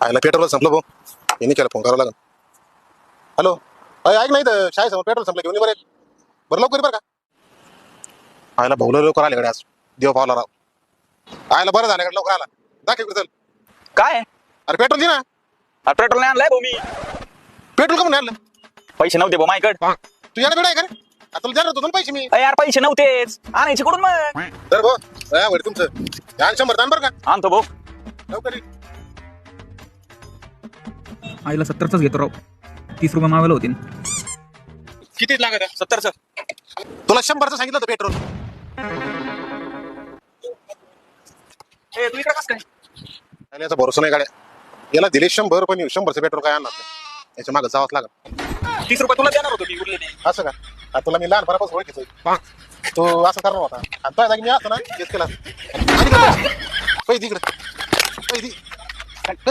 आयला पेट्रोल संपलं भाऊ. यांनी केला फोन करावा लागेल. हॅलो, अय ऐक नाही तर शाळेसमोर पेट्रोल संपलं, घेऊन ये बरं. बरं लवकर ये बरं का. आयला भाऊ लवकर आले कडे आज. देव पावला राव. आयला बरं झालं कडे लवकर आला. दाखव इकडे चल. काय अरे पेट्रोल दे ना. पेट्रोल नाही आणलाय भाऊ मी. पेट्रोल का म्हणून आणलं. पैसे नव्हते भाऊ माझ्याकडे. तू याला बेडा आहे का रे. आता तुला देणार होतो ना पैसे मी. यार पैसे नव्हतेच, आणायचे कुठून मग. तर भाऊ वडे तुमचं ध्यान 100 दान बरं का. आणतो भाऊ. लवकर ये. आईला 70च घेतो राव. 30 रुपये मावायला होतील. किती लागत आहे. 70चं. तुला 100चं सांगितलं होतं पेट्रोल. तू इकडे कसं काय. आणि याचा भरोसा नाही गाड्या. याला दिले 100 पण 100चं पेट्रोल काय आणणार नाही. याच्या मागे जावंच लागत. 30 रुपये तुला देणार होतो मी उरलेले. असं का. आता तुला मी लहानपणापासून ओळखीचं. तो असं करणार होता. आणि तो जागी मी असतो ना केस केला. पैसे तिकडे पैसे